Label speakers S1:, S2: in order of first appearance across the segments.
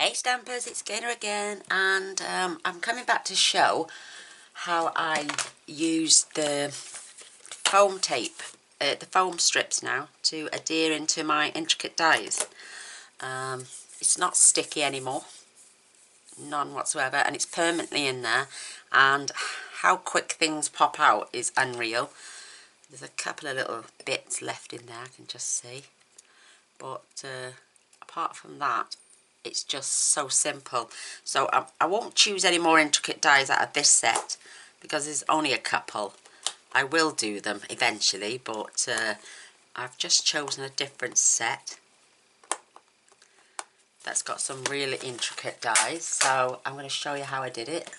S1: Hey Stampers, it's Gaynor again, and I'm coming back to show how I use the foam tape, the foam strips now, to adhere into my intricate dies. It's not sticky anymore, none whatsoever, and it's permanently in there, and how quick things pop out is unreal. There's a couple of little bits left in there, I can just see, but apart from that, it's just so simple. So I won't choose any more intricate dies out of this set because there's only a couple. I will do them eventually, but I've just chosen a different set that's got some really intricate dies. So I'm going to show you how I did it.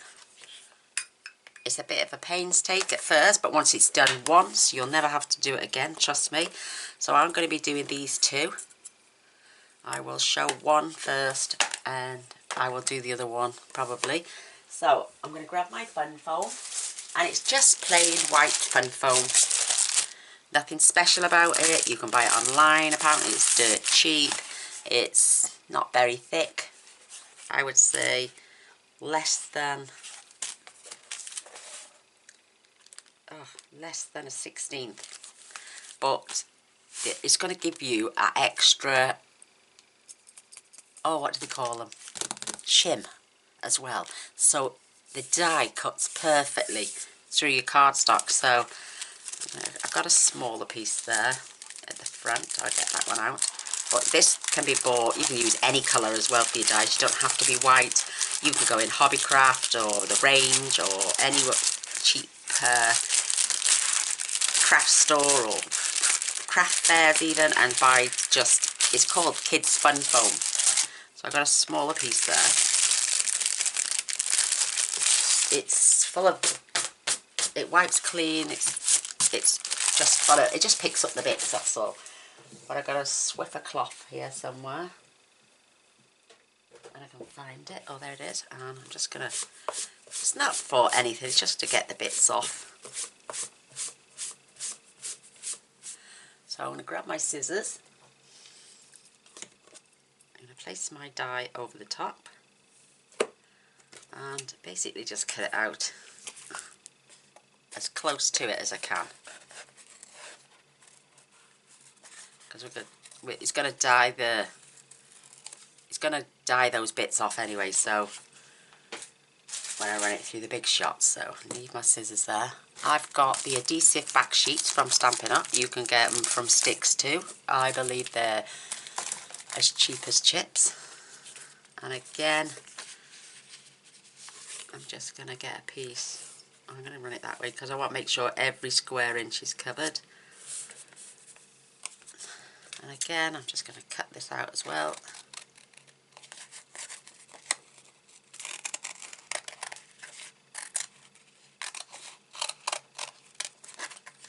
S1: It's a bit of a painstaking at first, but once it's done once, you'll never have to do it again, trust me. So I'm going to be doing these two. I will show one first and I will do the other one probably. So I'm going to grab my fun foam, and it's just plain white fun foam. Nothing special about it. You can buy it online. Apparently it's dirt cheap. It's not very thick. I would say less than a 16th. But it's going to give you an extra, what do they call them? Shim as well. So the die cuts perfectly through your cardstock. So I've got a smaller piece there at the front. I'll get that one out. But this can be bought, you can use any colour as well for your dies. You don't have to be white. You can go in Hobbycraft or The Range or any cheap craft store or craft fairs even, and buy just, it's called Kids Fun Foam. So I've got a smaller piece there. It's full of, it wipes clean, it's just full of, it just picks up the bits, that's all. But I've got a Swiffer cloth here somewhere, and I can find it. Oh, there it is. And I'm just gonna, it's not for anything, it's just to get the bits off. So I'm gonna grab my scissors. I'm gonna place my die over the top and basically just cut it out as close to it as I can, because it's going to dye those bits off anyway. So when I run it through the big shots, so leave my scissors there. I've got the adhesive back sheets from Stampin' Up. You can get them from Sticks too. I believe they're as cheap as chips. And again, I'm just going to get a piece. I'm going to run it that way because I want to make sure every square inch is covered. And again, I'm just going to cut this out as well.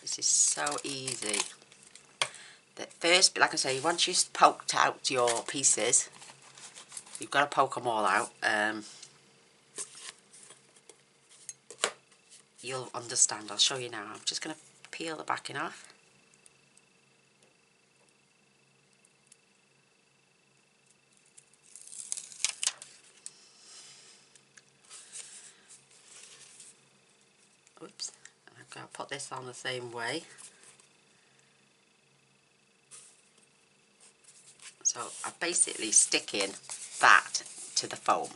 S1: This is so easy. That first, like I say, once you've poked out your pieces, you've got to poke them all out. You'll understand. I'll show you now. I'm just going to peel the backing off. Oops. I've got to put this on the same way. So I'm basically sticking that to the foam.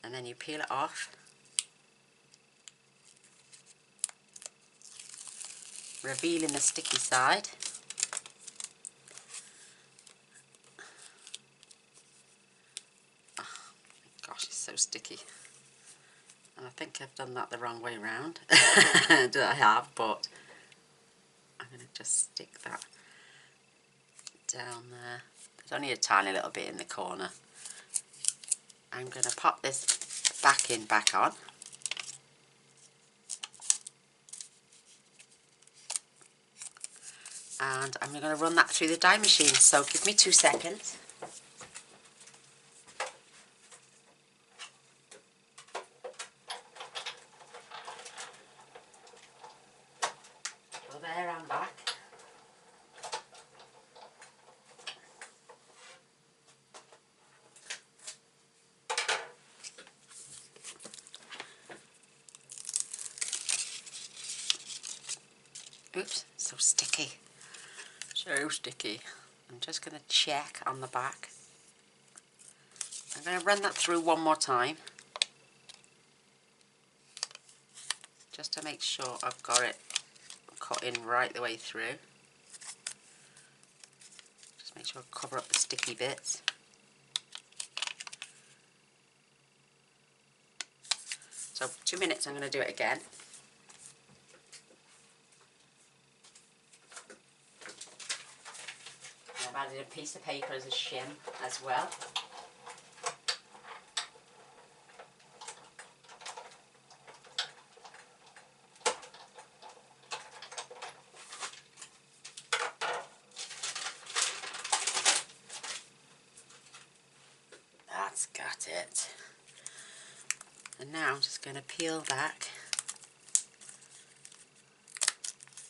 S1: And then you peel it off. Revealing the sticky side. Oh gosh, it's so sticky. And I think I've done that the wrong way around. I have, but I'm going to just stick that down there. There's only a tiny little bit in the corner. I'm going to pop this backing back on. And I'm going to run that through the die machine, so give me 2 seconds. So there, I'm back. Oops, so sticky. So sticky. I'm just going to check on the back. I'm going to run that through one more time, just to make sure I've got it cut in right the way through. Just make sure I cover up the sticky bits. So 2 minutes, I'm going to do it again. I've added a piece of paper as a shim as well. That's got it. And now I'm just going to peel back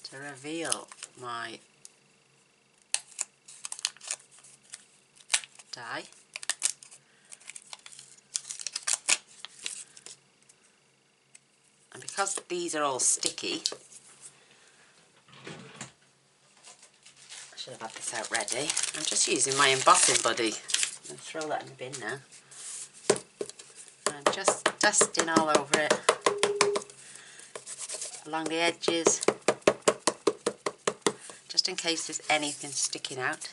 S1: to reveal my die. And because these are all sticky, I should have had this out ready. I'm just using my embossing buddy. I'm going to throw that in the bin now. I'm just dusting all over it, along the edges, just in case there's anything sticking out.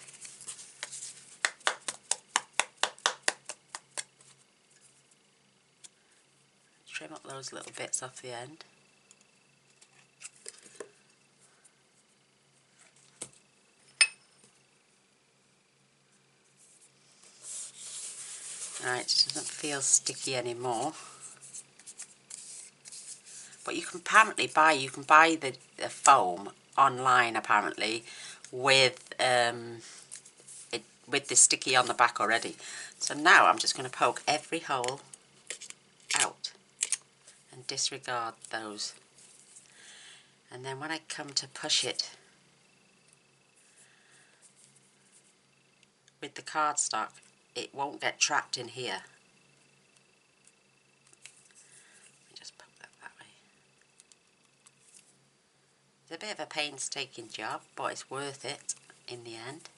S1: Trim up those little bits off the end. Right, it doesn't feel sticky anymore. But you can apparently buy the foam online apparently with with the sticky on the back already. So now I'm just going to poke every hole out and disregard those. And then when I come to push it with the cardstock, it won't get trapped in here. Let me just poke that way. It's a bit of a painstaking job, but it's worth it in the end.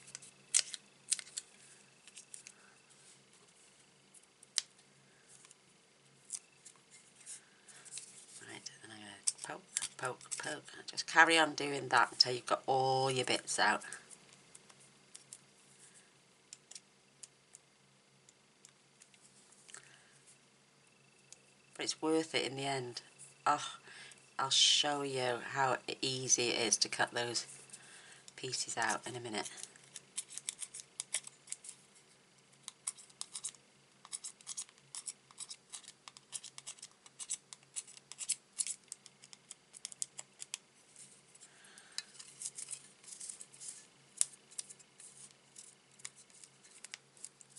S1: Right, and I'm going to poke, poke, poke. Just carry on doing that until you've got all your bits out. But it's worth it in the end. Oh, I'll show you how easy it is to cut those pieces out in a minute.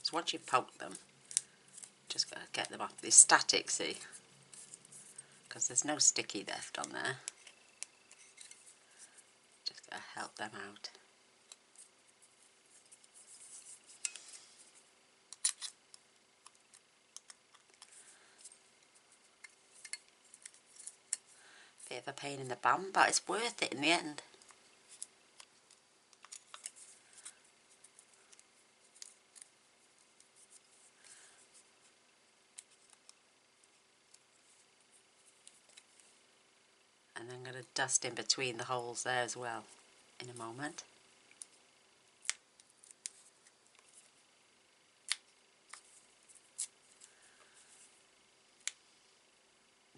S1: So once you've poked them, just got to get them off. They're static, see? Because there's no sticky left on there. Just got to help them out. Bit of a pain in the bum, but it's worth it in the end. And I'm going to dust in between the holes there as well in a moment.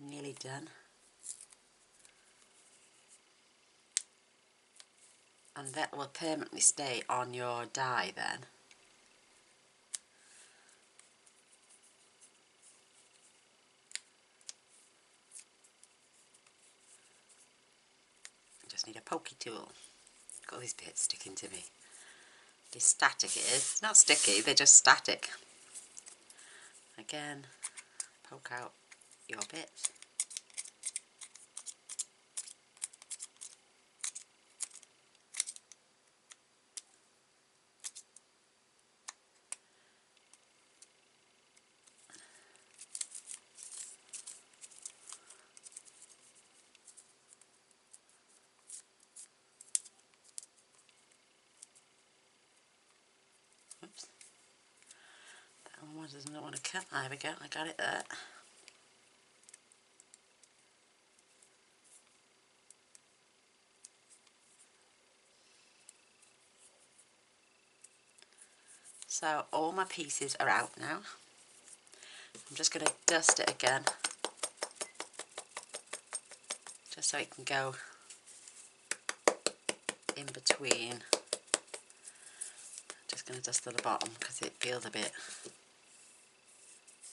S1: Nearly done. And that will permanently stay on your die then. I just need a pokey tool. Got these bits sticking to me. They're static it is. It's not sticky, they're just static. Again, poke out your bits. one doesn't want to cut. There we go, I got it there. So all my pieces are out now. I'm just going to dust it again, just so it can go in between. Just going to dust on the bottom because it feels a bit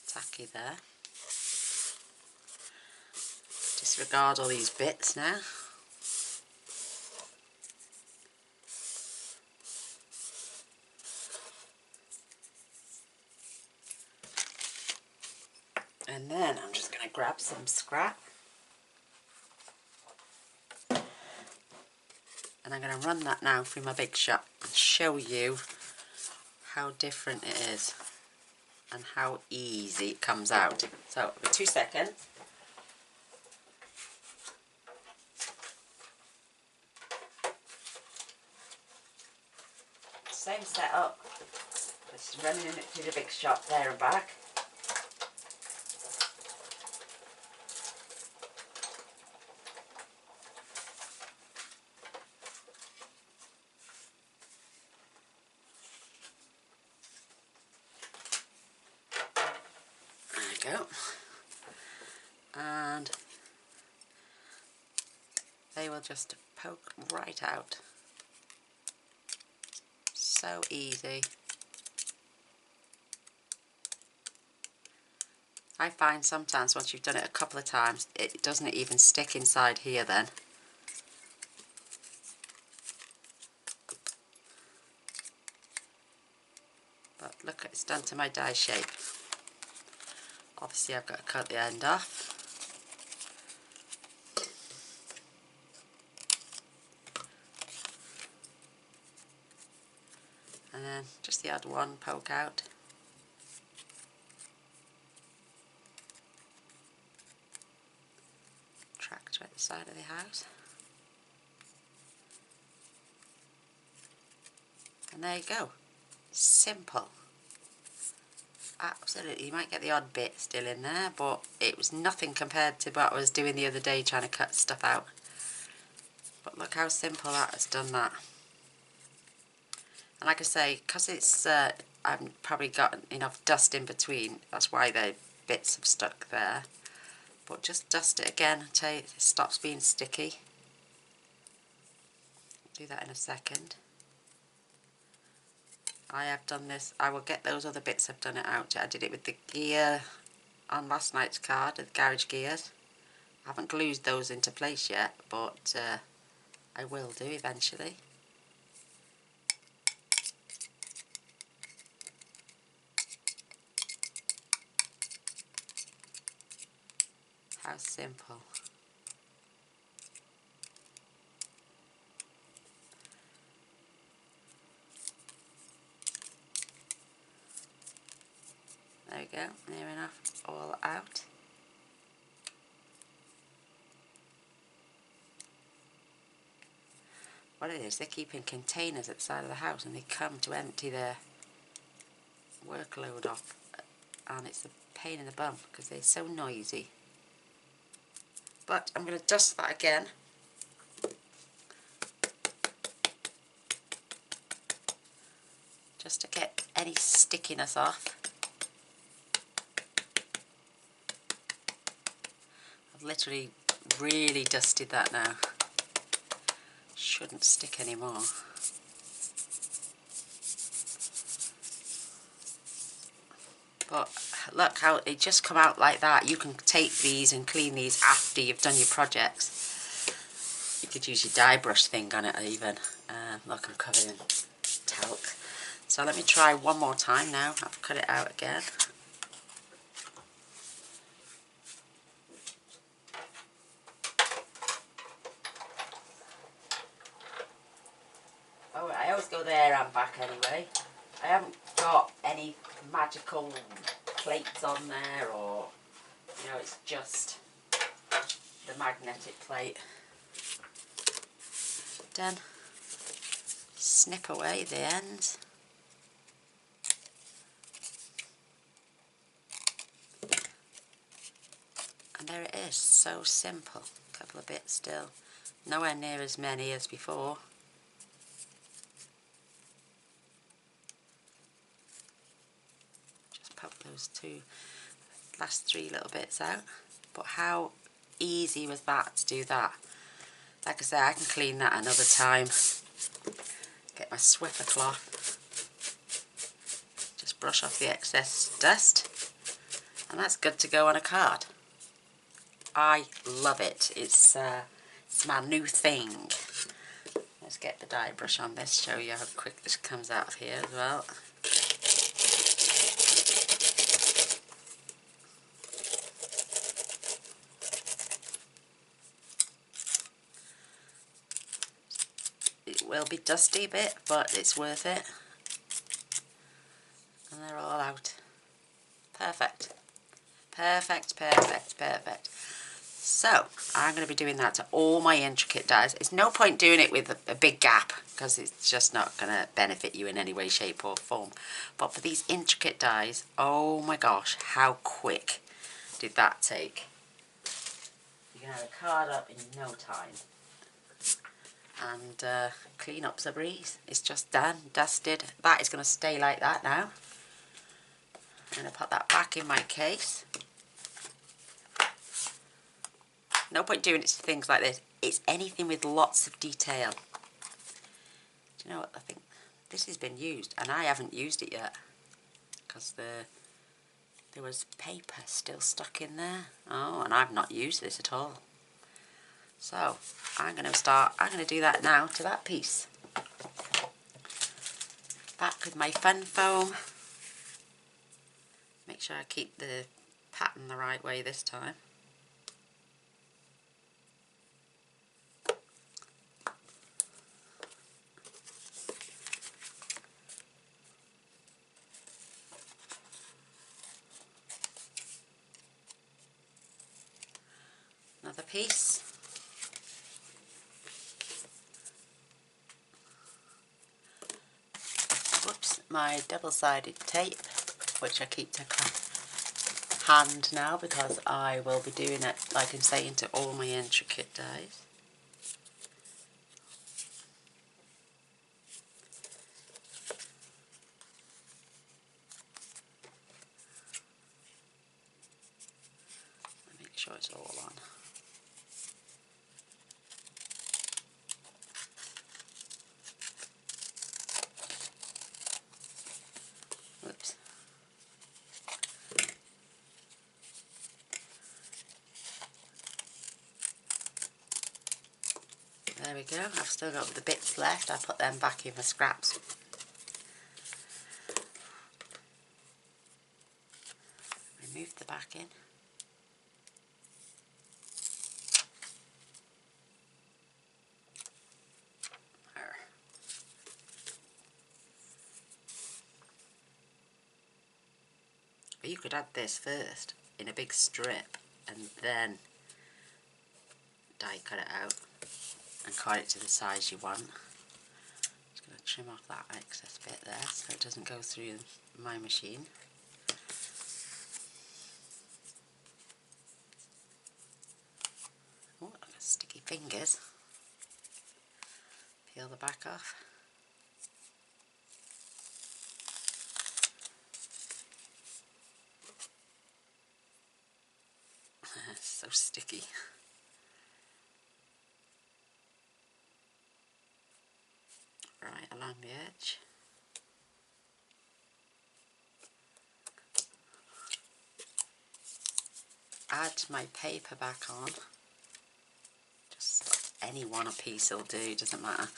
S1: tacky there. Disregard all these bits now. And then I'm just going to grab some scrap. And I'm going to run that now through my big shot and show you how different it is and how easy it comes out. So, for 2 seconds. Same setup, just running it through the big shot there and back. There we go. And they will just poke right out. So easy. I find sometimes once you've done it a couple of times, it doesn't even stick inside here then. But look, it's done to my die shape. Obviously I've got to cut the end off. And then just the odd one poke out. Tractor at the side of the house. And there you go. Simple. Absolutely. You might get the odd bit still in there, but it was nothing compared to what I was doing the other day trying to cut stuff out. But look how simple that has done that. And like I say, because it's I've probably got enough dust in between, that's why the bits have stuck there. But just dust it again until it stops being sticky. Do that in a second. I have done this, I will get those other bits I've done it out. I did it with the gear on last night's card, the garage gears. I haven't glued those into place yet, but I will do eventually. How simple. There we go, near enough all out. What it is, they keep in containers at the side of the house and they come to empty their workload off, and it's a pain in the bum because they're so noisy. But I'm going to dust that again. Just to get any stickiness off. I've literally really dusted that now. Shouldn't stick anymore. But look how it just come out like that. You can take these and clean these after you've done your projects. You could use your dye brush thing on it even. Look, I'm covered in talc. So let me try one more time now. I've cut it out again. Oh, I always go there and back anyway. I haven't got any magical plates on there, or, you know, it's just the magnetic plate. Done. Snip away the ends. there it is, so simple. A couple of bits still, nowhere near as many as before. Just pop those last 3 little bits out. But how easy was that to do that? Like I say, I can clean that another time. Get my Swiffer cloth, just brush off the excess dust, and that's good to go on a card. I love it. It's my new thing. Let's get the dye brush on this, show you how quick this comes out of here as well. It will be dusty a bit, but it's worth it. And they're all out. Perfect. Perfect, perfect, perfect. So, I'm going to be doing that to all my intricate dies. It's no point doing it with a big gap, because it's just not going to benefit you in any way, shape or form. But for these intricate dies, oh my gosh, how quick did that take. You can have a card up in no time. And clean up's a breeze. It's just done, dusted. That is going to stay like that now. I'm going to put that back in my case. No point doing it to things like this. It's anything with lots of detail. Do you know what? I think this has been used and I haven't used it yet. Because there was paper still stuck in there. Oh, and I've not used this at all. So, I'm going to do that now to that piece. Back with my fun foam. Make sure I keep the pattern the right way this time. Another piece. Whoops, my double-sided tape, which I keep to hand now because I will be doing it, like I'm saying, to all my intricate dies. Make sure it's all on. Whoops. There we go. I've still got the bits left. I put them back in my scraps. Remove the back in. There. You could add this first in a big strip and then die cut it out and cut it to the size you want. Just going to trim off that excess bit there so it doesn't go through my machine. Oh, I've got sticky fingers. Peel the back off. So sticky. Right along the edge. Add my paper back on. Just any one a piece will do, doesn't matter.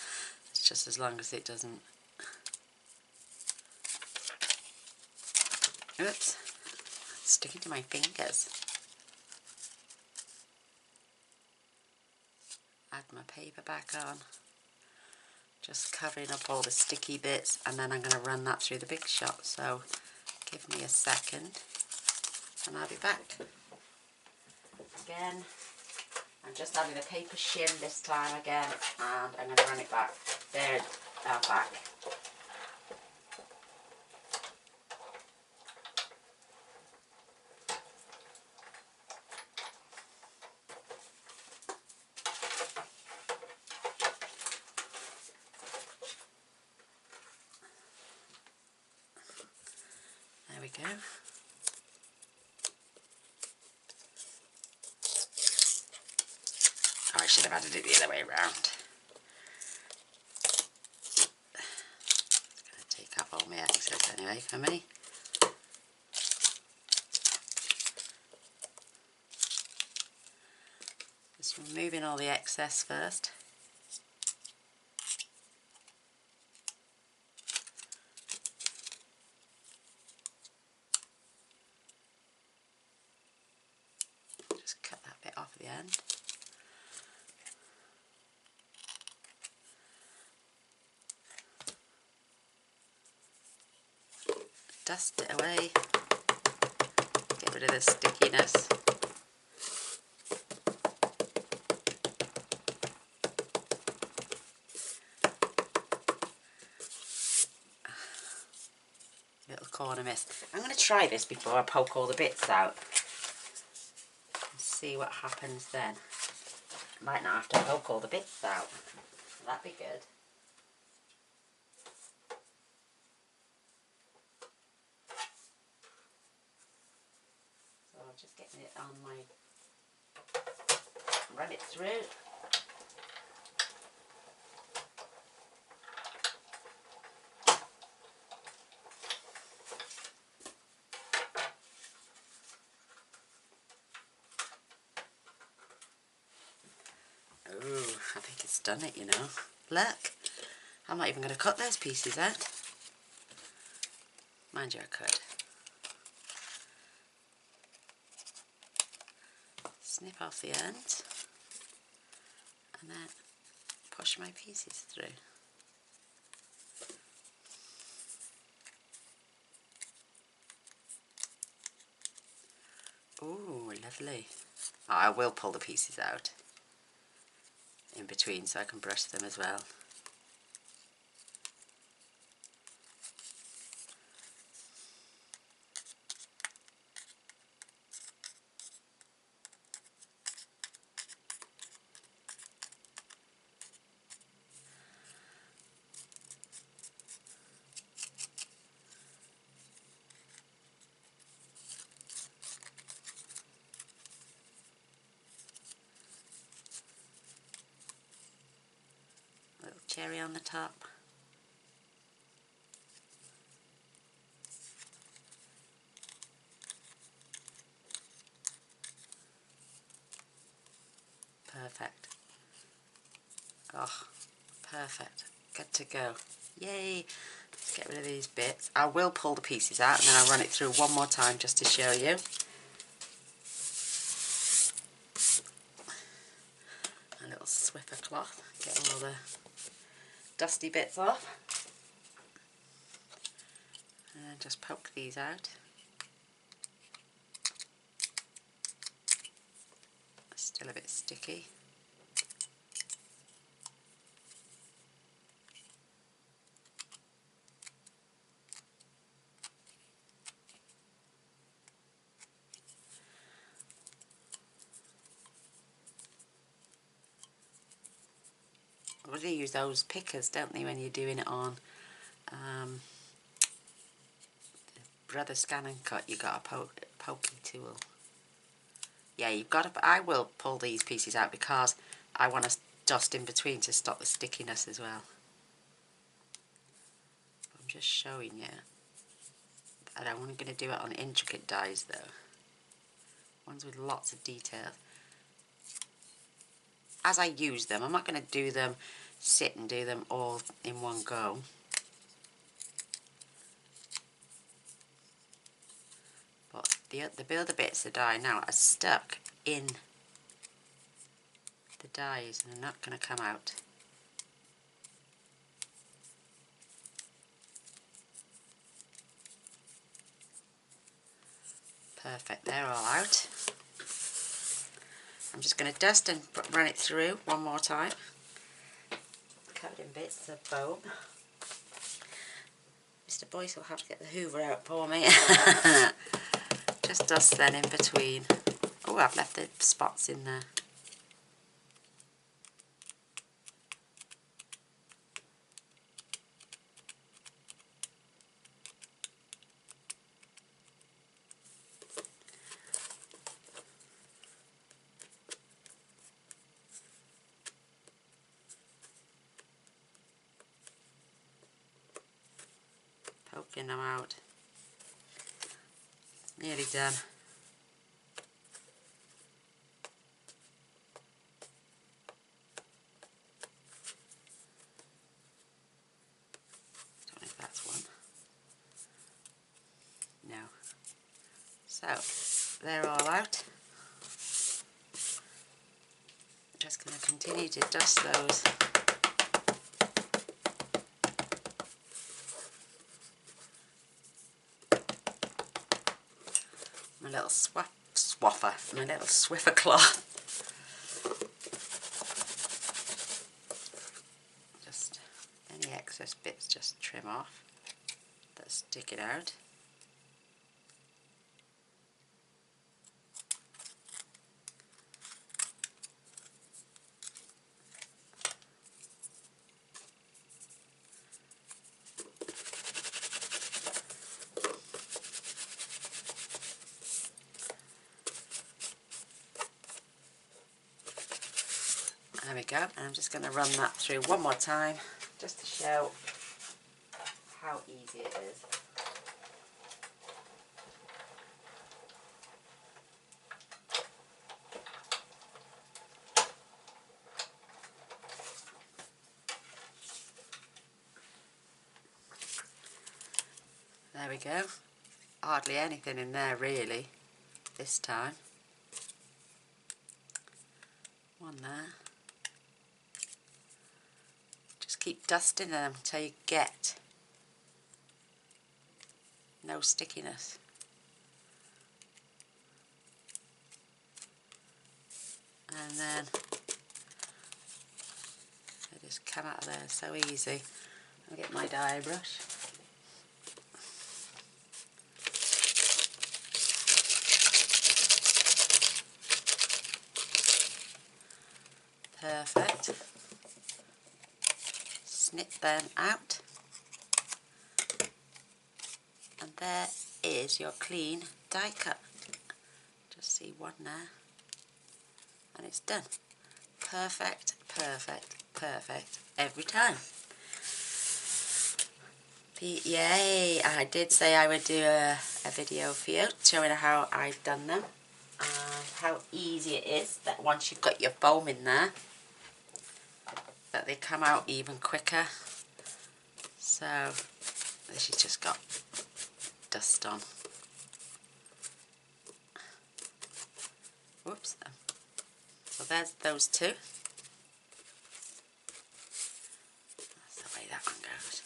S1: It's just as long as it doesn't. Oops, it's sticking to my fingers. Add my paper back on. Just covering up all the sticky bits, and then I'm going to run that through the big shot. So give me a second and I'll be back. Again, I'm just having a paper shim this time again, and I'm going to run it back. There, back. go. Oh, I should have added it the other way around. Gonna take off all my excess anyway for me. Just removing all the excess first. Just cut that bit off the end. Dust it away. Get rid of the stickiness. Little corner mist. I'm going to try this before I poke all the bits out and see what happens then. I might not have to poke all the bits out. That'd be good. So I'm just getting it on my, run it through. Ooh, I think it's done it, you know. Look, I'm not even going to cut those pieces out. Mind you, I could. Snip off the ends and then push my pieces through. Ooh, lovely. Oh, I will pull the pieces out in between so I can brush them as well. Little cherry on the top. Perfect. Oh, perfect. Good to go. Yay! Let's get rid of these bits. I will pull the pieces out and then I'll run it through one more time just to show you. A little Swiffer cloth. Get all the dusty bits off. And then just poke these out. Still a bit sticky. They use those pickers, don't they, when you're doing it on Brother Scan and Cut. You got a pokey tool. Yeah, you've got to. I will pull these pieces out because I want to dust in between to stop the stickiness as well. I'm just showing you. And I'm only going to do it on intricate dies though. Ones with lots of detail. As I use them, I'm not going to do them, sit and do them all in one go. But the other bits of dye now are stuck in the dies and they're not going to come out. Perfect, they're all out. I'm just going to dust and run it through one more time. Covered in bits of foam. Mr. Boyce will have to get the hoover out for me. Just dust then in between. Oh, I've left the spots in there. working them out. Nearly done. Don't know if that's one. No. So they're all out. Just going to continue to dust those. My little swaffer, my little Swiffer cloth. Just any excess bits just trim off that's sticking out. There we go, and I'm just going to run that through one more time just to show how easy it is. There we go, hardly anything in there really this time. One there. Just keep dusting them until you get no stickiness. And then they just come out of there so easy. I'll get my dye brush. Perfect. Snip them out. And there is your clean die cut. Just see one there. And it's done. Perfect, perfect, perfect every time. Yay! I did say I would do a video for you showing how I've done them and how easy it is that once you've got your foam in there that they come out even quicker. So this has just got dust on. Whoops. So there's those two. That's the way that one goes.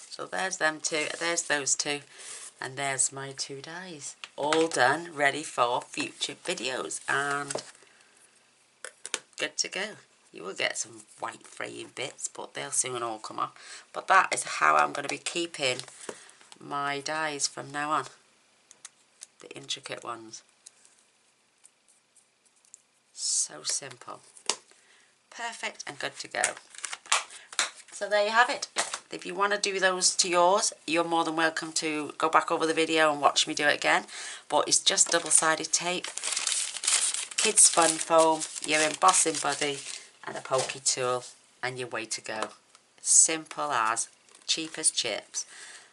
S1: So there's them two, there's those two, and there's my two dies. All done, ready for future videos, and good to go. You will get some white fraying bits, but they'll soon all come off. But that is how I'm going to be keeping my dies from now on. The intricate ones. So simple. Perfect and good to go. So there you have it. If you want to do those to yours, you're more than welcome to go back over the video and watch me do it again. But it's just double-sided tape, kids fun foam, your embossing buddy and a pokey tool, and you're way to go. Simple as, cheap as chips.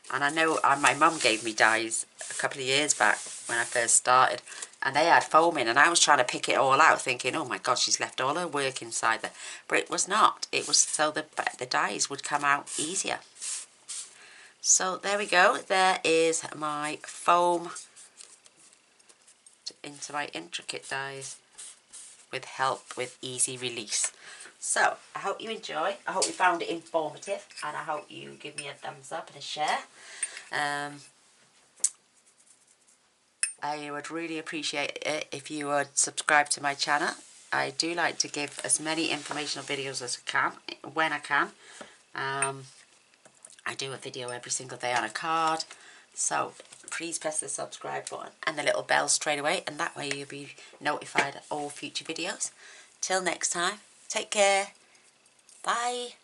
S1: And I know my mum gave me dies a couple of years back when I first started, and they had foam in, and I was trying to pick it all out thinking, oh my god, she's left all her work inside there. But it was not. It was so the dies would come out easier. So there we go. There is my foam into my intricate dies with help with easy release. So I hope you enjoy. I hope you found it informative, and I hope you give me a thumbs up and a share. I would really appreciate it if you would subscribe to my channel. I do like to give as many informational videos as I can, when I can. I do a video every single day on a card. So please press the subscribe button and the little bell straight away, and that way you'll be notified of all future videos. Till next time, take care. Bye.